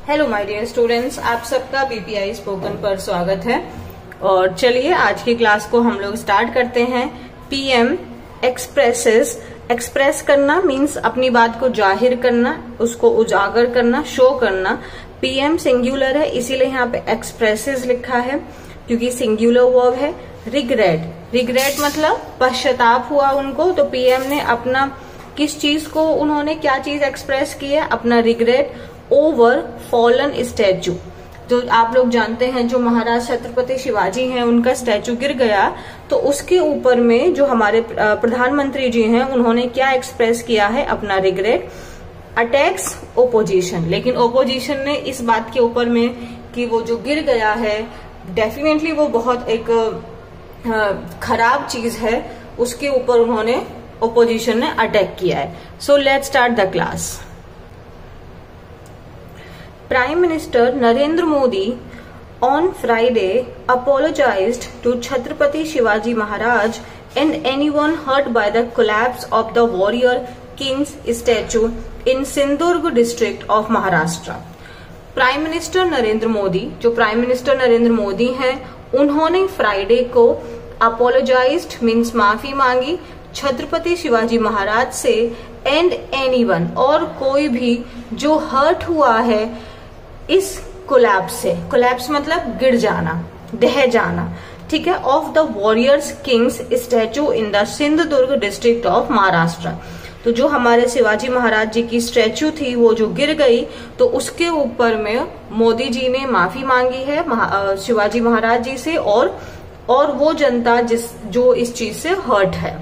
Hello my dear students, आप सबका BPI spoken पर स्वागत है। और चलिए आज की क्लास को हम लोग स्टार्ट करते हैं। पीएम एक्सप्रेसेस, एक्सप्रेस करना मीन्स अपनी बात को जाहिर करना, उसको उजागर करना, शो करना। पीएम सिंगुलर है इसीलिए यहाँ पे एक्सप्रेसेस लिखा है क्योंकि सिंगुलर वर्ब है। रिग्रेट, रिग्रेट मतलब पश्चाताप हुआ उनको, तो पीएम ने अपना किस चीज को, उन्होंने क्या चीज एक्सप्रेस की है, अपना रिग्रेट ओवर फॉलन स्टैचू। जो आप लोग जानते हैं जो महाराज छत्रपति शिवाजी हैं उनका स्टैचू गिर गया, तो उसके ऊपर में जो हमारे प्रधानमंत्री जी हैं उन्होंने क्या एक्सप्रेस किया है, अपना रिग्रेट। अटैक्स ओपोजिशन, लेकिन ओपोजिशन ने इस बात के ऊपर में कि वो जो गिर गया है डेफिनेटली वो बहुत एक खराब चीज है, उसके ऊपर उन्होंने ओपोजिशन ने अटैक किया है। So let's start the class. Prime Minister Narendra Modi on Friday apologized to Chhatrapati Shivaji Maharaj and anyone hurt by the collapse of the warrior king's statue in Sindhurg district of Maharashtra. Prime minister Narendra Modi, जो prime minister Narendra Modi हैं, उन्होंने Friday को apologised means माफी मांगी छत्रपति शिवाजी महाराज से and anyone, और कोई भी जो हर्ट हुआ है इस कोलैप्स से। कोलैप्स मतलब गिर जाना, ढह जाना, ठीक है, of the warriors Kings statue in the Sindhudurg district of Maharashtra. तो जो हमारे शिवाजी महाराज जी की स्टैचू थी वो जो गिर गई, तो उसके ऊपर में मोदी जी ने माफी मांगी है शिवाजी महाराज जी से और वो जनता जो इस चीज से हर्ट है।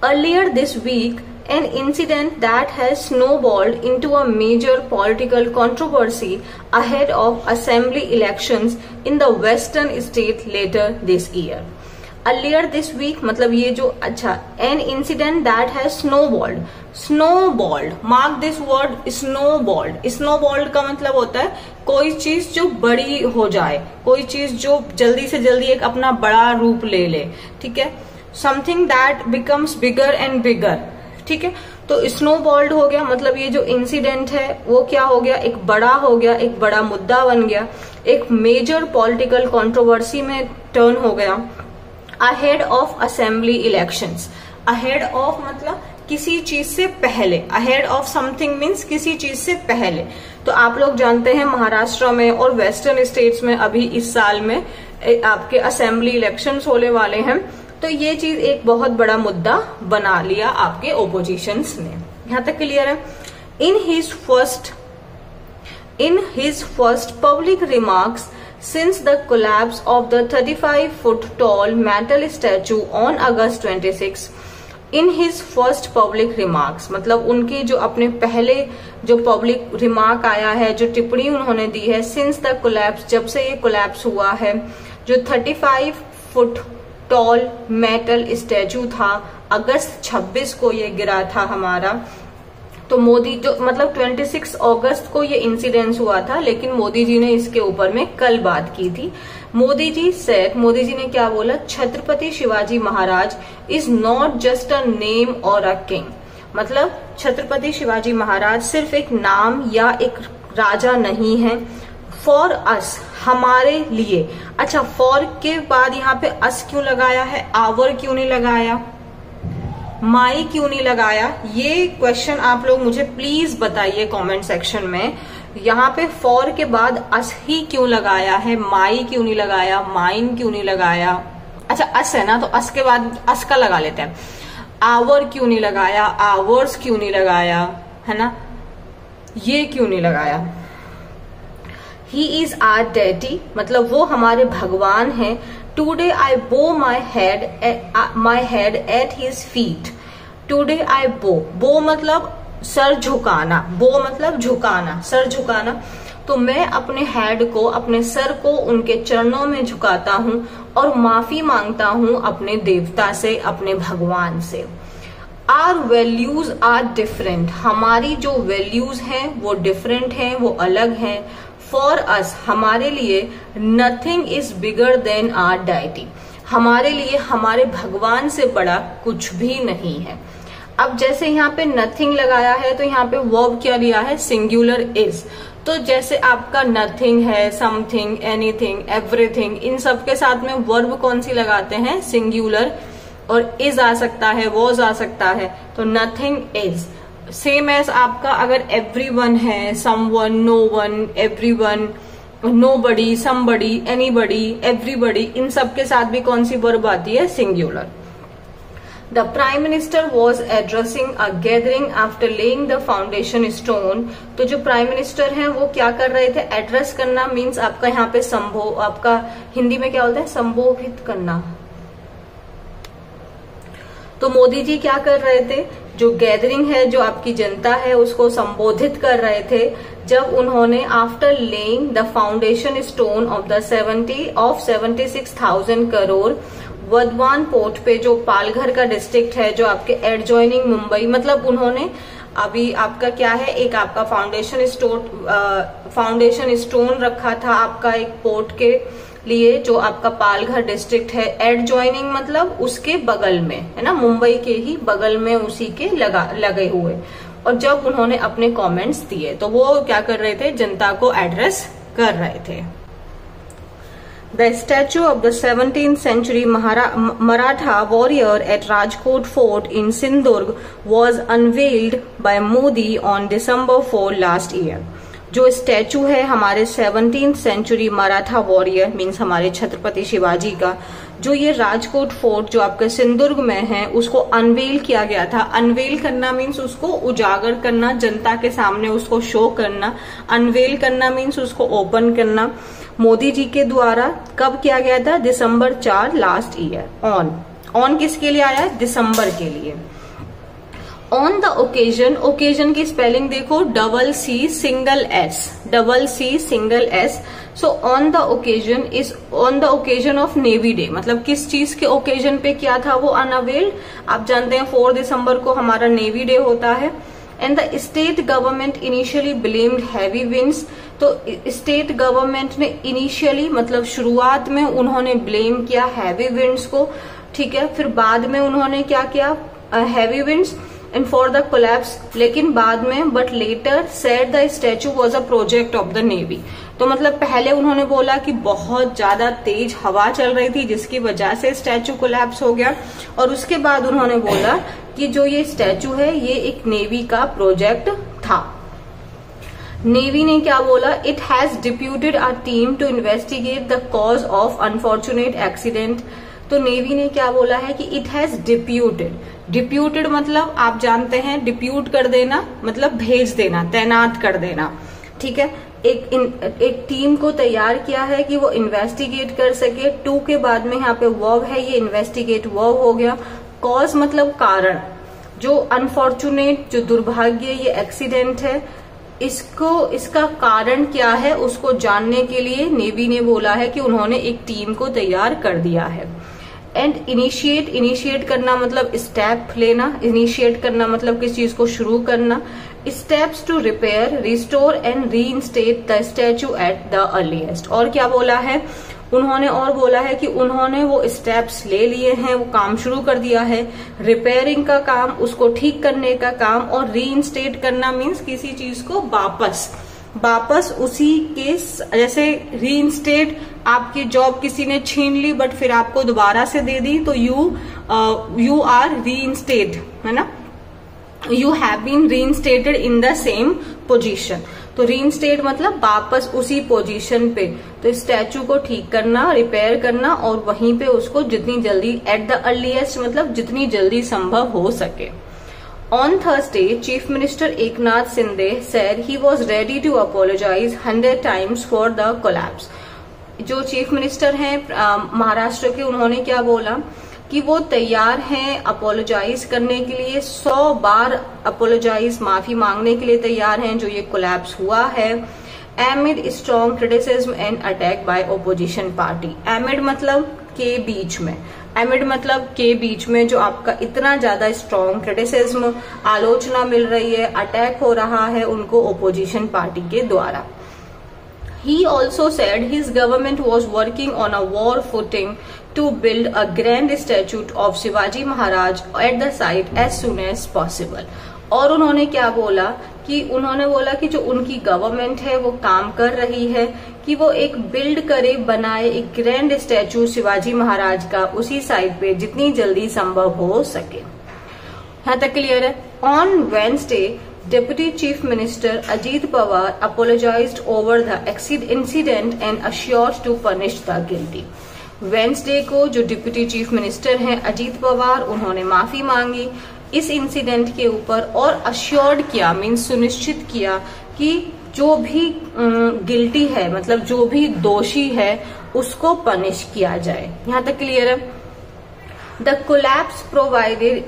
Earlier this week an incident that has snowballed into a major political controversy ahead of assembly elections in the western state later this year. Earlier this week मतलब ये जो an incident that has snowballed, mark this word snowballed. snowballed का मतलब होता है कोई चीज जो बड़ी हो जाए, कोई चीज जो जल्दी से जल्दी एक अपना बड़ा रूप ले ले, ठीक है, something that becomes bigger and bigger, ठीक है। तो स्नोबॉल्ड हो गया मतलब ये जो इंसिडेंट है वो क्या हो गया, एक बड़ा हो गया, एक बड़ा मुद्दा बन गया, एक मेजर पॉलिटिकल कंट्रोवर्सी में टर्न हो गया। Ahead of assembly elections, ahead of मतलब किसी चीज से पहले, अहेड ऑफ समथिंग मीन्स किसी चीज से पहले। तो आप लोग जानते हैं महाराष्ट्र में और वेस्टर्न स्टेट्स में अभी इस साल में आपके असेंबली इलेक्शंस होने वाले हैं, तो ये चीज एक बहुत बड़ा मुद्दा बना लिया आपके ओपोजिशंस ने। यहां तक क्लियर है। In his first public remarks since the collapse of the 35 foot tall metal statue on August 26, in his first public remarks मतलब उनके जो अपने पहले जो पब्लिक रिमार्क आया है, जो टिप्पणी उन्होंने दी है, सिंस द कोलैप्स, जब से ये कोलैप्स हुआ है, जो 35 फुट टॉल मेटल स्टैचू था, अगस्त 26 को ये गिरा था हमारा। तो मोदी जो मतलब 26 अगस्त को ये इंसिडेंस हुआ था, लेकिन मोदी जी ने इसके ऊपर में कल बात की थी। मोदी जी ने क्या बोला, Chhatrapati Shivaji Maharaj is not just a name or a king, मतलब छत्रपति शिवाजी महाराज सिर्फ एक नाम या एक राजा नहीं है। फॉर अस, हमारे लिए। अच्छा, फॉर के बाद यहाँ पे अस क्यों लगाया है, आवर क्यों नहीं लगाया, माई क्यों नहीं लगाया, ये क्वेश्चन आप लोग मुझे प्लीज बताइए कमेंट सेक्शन में। यहाँ पे फॉर के बाद अस ही क्यों लगाया है, माई क्यों नहीं लगाया, माइन क्यों नहीं लगाया। अच्छा अस है ना, तो अस के बाद अस का लगा लेते हैं। आवर क्यों नहीं लगाया, आवर्स क्यों नहीं लगाया, है ना, ये क्यों नहीं लगाया। He is our deity मतलब वो हमारे भगवान हैं। Today I bow my head at his feet. Today I bow मतलब सर झुकाना, बो मतलब झुकाना, सर झुकाना। तो मैं अपने हेड को, अपने सर को उनके चरणों में झुकाता हूँ और माफी मांगता हूँ अपने देवता से, अपने भगवान से। Our values are different, हमारी जो वैल्यूज हैं वो डिफरेंट हैं, वो अलग हैं। फॉर अस, हमारे लिए, nothing is bigger than our deity, हमारे लिए हमारे भगवान से बड़ा कुछ भी नहीं है। अब जैसे यहाँ पे नथिंग लगाया है तो यहाँ पे वर्ब क्या लिया है, सिंगुलर इज। तो जैसे आपका नथिंग है, समथिंग, एनीथिंग, एवरीथिंग, इन सब के साथ में वर्ब कौन सी लगाते हैं? सिंगुलर। और इज आ सकता है, वॉज आ सकता है, तो नथिंग इज। सेम एज आपका अगर एवरीवन है, someone, no one, everyone, nobody, somebody, anybody, everybody, इन सब के साथ भी कौन सी वर्ब आती है? Singular. The Prime Minister was addressing a gathering after laying the foundation stone। तो जो प्राइम मिनिस्टर हैं वो क्या कर रहे थे? एड्रेस करना मीन्स आपका यहाँ पे आपका हिंदी में क्या बोलते हैं? संबोधित करना। तो मोदी जी क्या कर रहे थे? जो गैदरिंग है, जो आपकी जनता है, उसको संबोधित कर रहे थे जब उन्होंने after laying the foundation stone of the 76,000 crore Vardhaman port पे, जो पालघर का डिस्ट्रिक्ट है, जो आपके एडजॉइनिंग मुंबई, मतलब उन्होंने अभी आपका क्या है, एक आपका फाउंडेशन स्टोन रखा था आपका एक पोर्ट के लिए, जो आपका पालघर डिस्ट्रिक्ट है। एडजॉइनिंग मतलब उसके बगल में है ना, मुंबई के ही बगल में उसी के लगे हुए। और जब उन्होंने अपने कमेंट्स दिए तो वो क्या कर रहे थे? जनता को एड्रेस कर रहे थे। The statue of the 17th century Maratha warrior at Rajkot Fort in Sindhurg was unveiled by Modi on December 4 last year। जो स्टैचू है हमारे 17th century Maratha warrior means हमारे छत्रपति शिवाजी का, जो ये राजकोट फोर्ट जो आपके सिंधुदुर्ग में है, उसको अनवेल किया गया था। अनवेल करना मीन्स उसको उजागर करना, जनता के सामने उसको शो करना। अनवेल करना मीन्स उसको ओपन करना। मोदी जी के द्वारा कब किया गया था? दिसंबर 4 लास्ट ईयर। ऑन किसके लिए आया? दिसंबर के लिए। ऑन द ओकेजन, ओकेजन की स्पेलिंग देखो, double C single S. So on the occasion is on the occasion of navy day, मतलब किस चीज के ओकेजन पे किया था वो अनवेल्ड? आप जानते हैं 4 दिसंबर को हमारा नेवी डे होता है। And the state government initially blamed heavy winds. तो स्टेट गवर्नमेंट ने इनिशियली मतलब शुरुआत में उन्होंने ब्लेम किया हैवी विंड्स को, ठीक है। फिर बाद में उन्होंने क्या किया? Heavy winds and for the collapse, लेकिन बाद में but later said the statue was a project of the navy. तो मतलब पहले उन्होंने बोला कि बहुत ज्यादा तेज हवा चल रही थी जिसकी वजह से स्टैचू कोलैप्स हो गया, और उसके बाद उन्होंने बोला कि जो ये स्टैचू है ये एक नेवी का प्रोजेक्ट था। नेवी ने क्या बोला? It has deputed a team to investigate the cause of unfortunate accident. तो नेवी ने क्या बोला है कि इट हैज डिप्यूटेड मतलब आप जानते हैं डिप्यूट कर देना मतलब भेज देना, तैनात कर देना, ठीक है। एक टीम को तैयार किया है कि वो इन्वेस्टिगेट कर सके। टू के बाद में यहाँ पे वर्ब है, ये इन्वेस्टिगेट वर्ब हो गया। कॉज मतलब कारण, जो अनफॉर्चुनेट, जो दुर्भाग्य ये एक्सीडेंट है, इसका कारण क्या है उसको जानने के लिए नेवी ने बोला है कि उन्होंने एक टीम को तैयार कर दिया है। एंड इनिशिएट करना मतलब स्टेप लेना, इनिशिएट करना मतलब किसी चीज को शुरू करना। Steps to repair, restore and reinstate the statue at the earliest. और क्या बोला है उन्होंने? और बोला है कि उन्होंने वो स्टेप्स ले लिए हैं, वो काम शुरू कर दिया है। रिपेयरिंग का काम, उसको ठीक करने का काम, और रीइंस्टेट करना मीन्स किसी चीज को वापस उसी के, जैसे रीइंस्टेट, आपकी जॉब किसी ने छीन ली बट फिर आपको दोबारा से दे दी, तो यू आर रीइंस्टेट, है ना, you have been reinstated in the same position. तो रीइंस्टेट मतलब वापस उसी पोजीशन पे। तो स्टैचू को ठीक करना, रिपेयर करना, और वहीं पे उसको जितनी जल्दी, एट द अर्लीएस्ट मतलब जितनी जल्दी संभव हो सके। On Thursday, Chief Minister Eknath Shinde said he was ready to apologize 100 times for the collapse। जो चीफ मिनिस्टर हैं महाराष्ट्र के, उन्होंने क्या बोला कि वो तैयार हैं अपोलोजाइज करने के लिए, 100 बार अपोलोजाइज, माफी मांगने के लिए तैयार हैं जो ये कोलैप्स हुआ है। एमिड strong criticism and attack by opposition party. एमिड मतलब के बीच में, एमिड मतलब के बीच में, जो आपका इतना ज्यादा स्ट्रॉन्ग क्रिटिसिज्म, आलोचना मिल रही है, अटैक हो रहा है उनको ओपोजिशन पार्टी के द्वारा। He also said his government was working on a war footing to build a grand statue of Shivaji Maharaj at the site as soon as possible। और उन्होंने क्या बोला कि उन्होंने बोला कि जो उनकी गवर्नमेंट है वो काम कर रही है कि वो एक बिल्ड करे, बनाए एक ग्रैंड स्टैचू शिवाजी महाराज का उसी साइट पे जितनी जल्दी संभव हो सके। यहाँ तक क्लियर है। On Wednesday Deputy Chief Minister Ajit Pawar apologized over the incident and assured to punish the guilty. Wednesday को जो डिप्यूटी चीफ मिनिस्टर हैं अजीत पवार, उन्होंने माफी मांगी इस इंसिडेंट के ऊपर और अश्योर्ड किया, मीन्स सुनिश्चित किया कि जो भी गिल्टी है, मतलब जो भी दोषी है उसको पनिश किया जाए। यहां तक क्लियर है। द कोलैप्स प्रोवाइडेड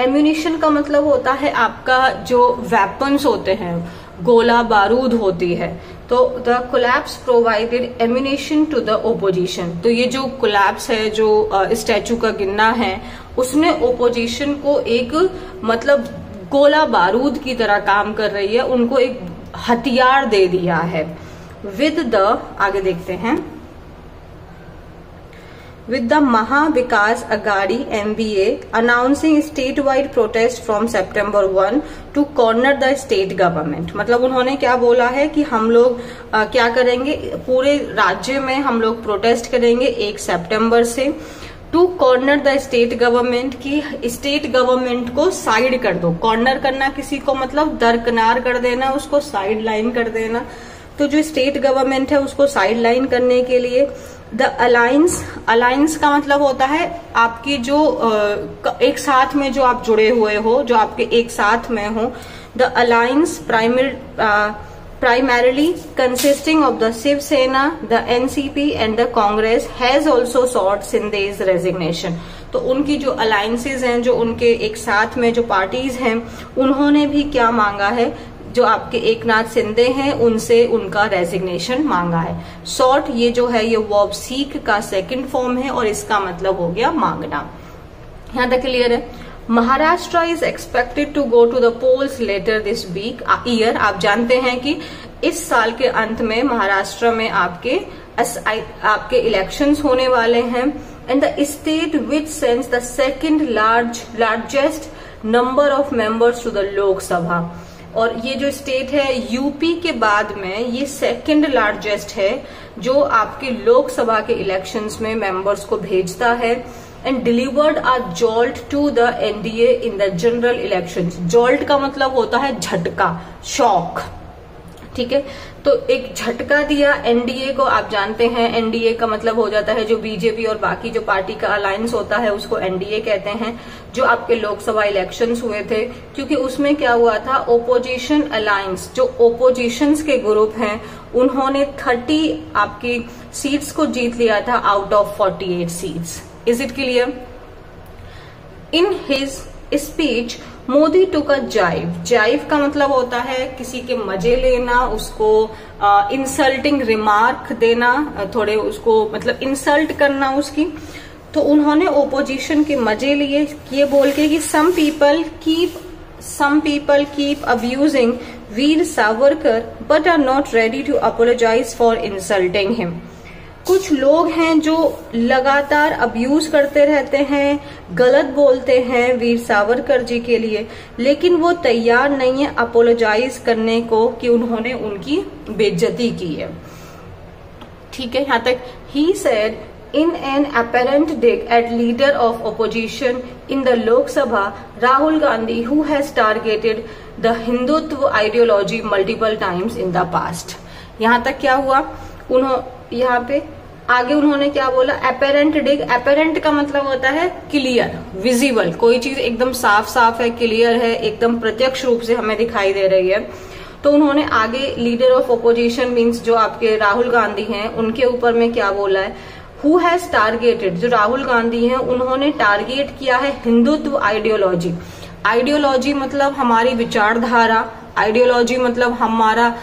एम्यूनिशन का मतलब होता है आपका जो वेपन्स होते हैं, गोला बारूद होती है। तो the collapse provided ammunition to the opposition. तो ये जो कोलैप्स है, जो स्टैचू का गिरना है, उसने ओपोजिशन को एक मतलब गोला बारूद की तरह काम कर रही है, उनको एक हथियार दे दिया है। विद द आगे देखते हैं, with the Maha Vikas Aghadi MVA announcing statewide protest from September 1 to corner the state government। मतलब उन्होंने क्या बोला है कि हम लोग क्या करेंगे, पूरे राज्य में हम लोग प्रोटेस्ट करेंगे 1 सितंबर से, to corner the state government की स्टेट गवर्नमेंट को साइड कर दो। कॉर्नर करना किसी को मतलब दरकिनार कर देना, उसको साइड लाइन कर देना। तो जो स्टेट गवर्नमेंट है उसको साइड लाइन करने के लिए द अलायंस का मतलब होता है आपकी जो एक साथ में जो आप जुड़े हुए हो, जो आपके एक साथ में हो। The alliance primarily consisting of the Shiv Sena, the NCP and the Congress has also sought Sindhe's resignation। तो उनकी जो अलायंसेज हैं, जो उनके एक साथ में जो पार्टीज हैं, उन्होंने भी क्या मांगा है, जो आपके एकनाथ शिंदे हैं उनसे उनका रेजिग्नेशन मांगा है। सॉर्ट ये जो है ये वर्ब सीक का सेकंड फॉर्म है और इसका मतलब हो गया मांगना। यहां तक क्लियर है। Maharashtra is expected to go to the polls later this week year. आप जानते हैं कि इस साल के अंत में महाराष्ट्र में आपके इलेक्शंस होने वाले हैं। And the state which sends the second largest number of members to the Lok Sabha. और ये जो स्टेट है यूपी के बाद में ये सेकंड लार्जेस्ट है जो आपके लोकसभा के इलेक्शंस में मेंबर्स को भेजता है। And delivered a jolt to the NDA in the general elections. Jolt का मतलब होता है झटका, शॉक, ठीक है। तो एक झटका दिया एनडीए को। आप जानते हैं एनडीए का मतलब हो जाता है जो बीजेपी और बाकी जो पार्टी का अलायंस होता है उसको एनडीए कहते हैं। जो आपके लोकसभा इलेक्शंस हुए थे, क्योंकि उसमें क्या हुआ था, ओपोजिशन अलायंस, जो ओपोजिशंस के ग्रुप हैं, उन्होंने 30 आपकी सीट्स को जीत लिया था out of 48 seats. Is it clear? In his speech Modi took a jive. Jive का मतलब होता है किसी के मजे लेना, उसको इंसल्टिंग रिमार्क देना, थोड़े उसको मतलब इंसल्ट करना उसकी। तो उन्होंने ओपोजिशन के मजे लिए ये बोल के कि some people keep abusing Veer Savarkar but are not ready to apologise for insulting him. कुछ लोग हैं जो लगातार अब्यूज करते रहते हैं, गलत बोलते हैं वीर सावरकर जी के लिए, लेकिन वो तैयार नहीं है अपोलोजाइज करने को कि उन्होंने उनकी बेइज्जती की है। ठीक है, यहां तक he said in an apparent dig at leader of opposition in the Lok Sabha, Rahul Gandhi, who has targeted the Hindutva ideology multiple times in the past। यहां तक क्या हुआ, यहाँ पे आगे उन्होंने क्या बोला, apparent dig। apparent का मतलब होता है क्लियर, विजिबल, कोई चीज एकदम साफ साफ है, क्लियर है, एकदम प्रत्यक्ष रूप से हमें दिखाई दे रही है। तो उन्होंने आगे लीडर ऑफ ओपोजिशन मीन्स जो आपके राहुल गांधी हैं उनके ऊपर में क्या बोला है, हु हैज टारगेटेड, जो राहुल गांधी हैं उन्होंने टारगेट किया है हिंदुत्व आइडियोलॉजी। आइडियोलॉजी मतलब हमारी विचारधारा, आइडियोलॉजी मतलब हमारा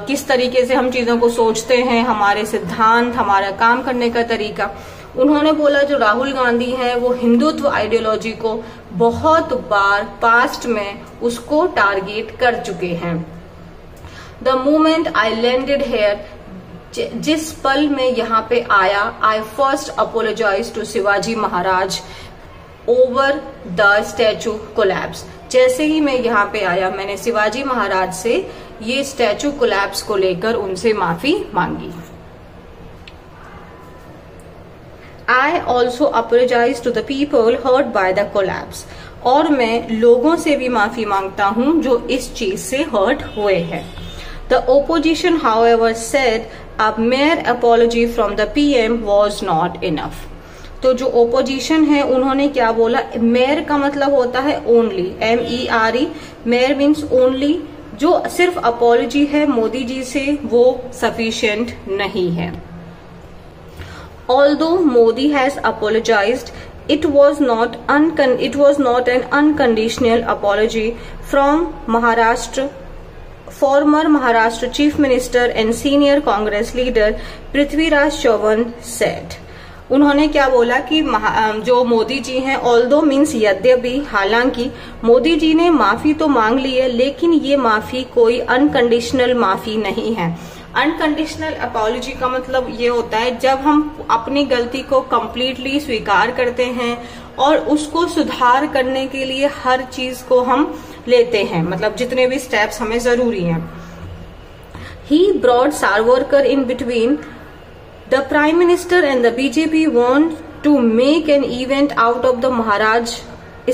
किस तरीके से हम चीजों को सोचते हैं, हमारे सिद्धांत, हमारा काम करने का तरीका। उन्होंने बोला जो राहुल गांधी हैं वो हिंदुत्व आइडियोलॉजी को बहुत बार पास्ट में उसको टारगेट कर चुके हैं। The moment I landed here, जिस पल में यहाँ पे आया, I first apologize to Shivaji Maharaj over the statue collapse. जैसे ही मैं यहाँ पे आया मैंने शिवाजी महाराज से ये स्टैचू कोलैप्स को लेकर उनसे माफी मांगी। I also apologize to the people hurt by the collapse। और मैं लोगों से भी माफी मांगता हूं जो इस चीज से हर्ट हुए हैं। The opposition, however, said a mere apology from the PM was not enough। तो जो ओपोजिशन है उन्होंने क्या बोला, मेयर का मतलब होता है only, MERE, mayor means only, जो सिर्फ अपॉलॉजी है मोदी जी से वो सफिशिएंट नहीं है। Although Modi has apologized, it was not an unconditional apology from former Maharashtra Chief Minister and senior Congress leader Prithviraj Chavan said। उन्होंने क्या बोला कि जो मोदी जी हैं, ऑल्दो मीन्स यद्यपि, हालांकि मोदी जी ने माफी तो मांग ली है लेकिन ये माफी कोई अनकंडीशनल माफी नहीं है। अनकंडीशनल अपॉलॉजी का मतलब ये होता है जब हम अपनी गलती को कंप्लीटली स्वीकार करते हैं और उसको सुधार करने के लिए हर चीज को हम लेते हैं, मतलब जितने भी स्टेप्स हमें जरूरी हैं। He brought Savarkar in between। The Prime Minister and the BJP want to make an event out of the Maharaj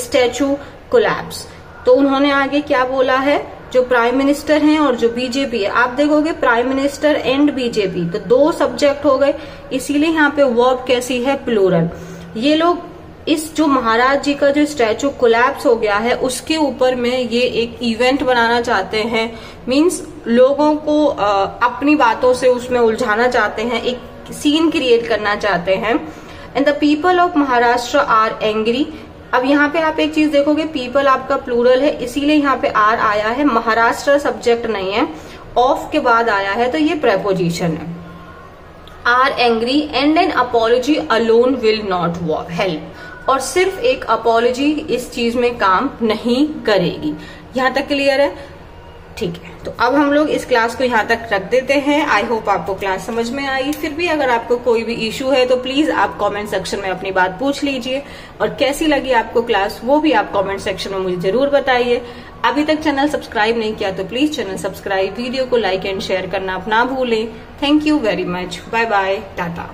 statue collapse। तो उन्होंने आगे क्या बोला है, जो प्राइम मिनिस्टर हैं और जो बीजेपी है, आप देखोगे प्राइम मिनिस्टर एंड बीजेपी तो दो सब्जेक्ट हो गए, इसीलिए यहाँ पे वर्ब कैसी है, प्लूरल। ये लोग इस जो महाराज जी का जो स्टैचू कोलैप्स हो गया है उसके ऊपर में ये एक इवेंट बनाना चाहते हैं, मींस लोगों को अपनी बातों से उसमें उलझाना चाहते हैं, एक सीन क्रिएट करना चाहते हैं। And the people of Maharashtra are angry. अब यहाँ पे आप एक चीज देखोगे, पीपल आपका प्लूरल है इसीलिए यहाँ पे आर आया है, महाराष्ट्र सब्जेक्ट नहीं है, ऑफ के बाद आया है तो ये प्रेपोजिशन है। Are angry and an apology alone will not help. और सिर्फ एक अपॉलॉजी इस चीज में काम नहीं करेगी। यहाँ तक क्लियर है? ठीक है, तो अब हम लोग इस क्लास को यहाँ तक रख देते हैं। आई होप आपको क्लास समझ में आई। फिर भी अगर आपको कोई भी इश्यू है तो प्लीज आप कमेंट सेक्शन में अपनी बात पूछ लीजिए, और कैसी लगी आपको क्लास वो भी आप कमेंट सेक्शन में मुझे जरूर बताइए। अभी तक चैनल सब्सक्राइब नहीं किया तो प्लीज चैनल सब्सक्राइब, वीडियो को लाइक एंड शेयर करना ना भूलें। Thank you very much, bye bye, Tata.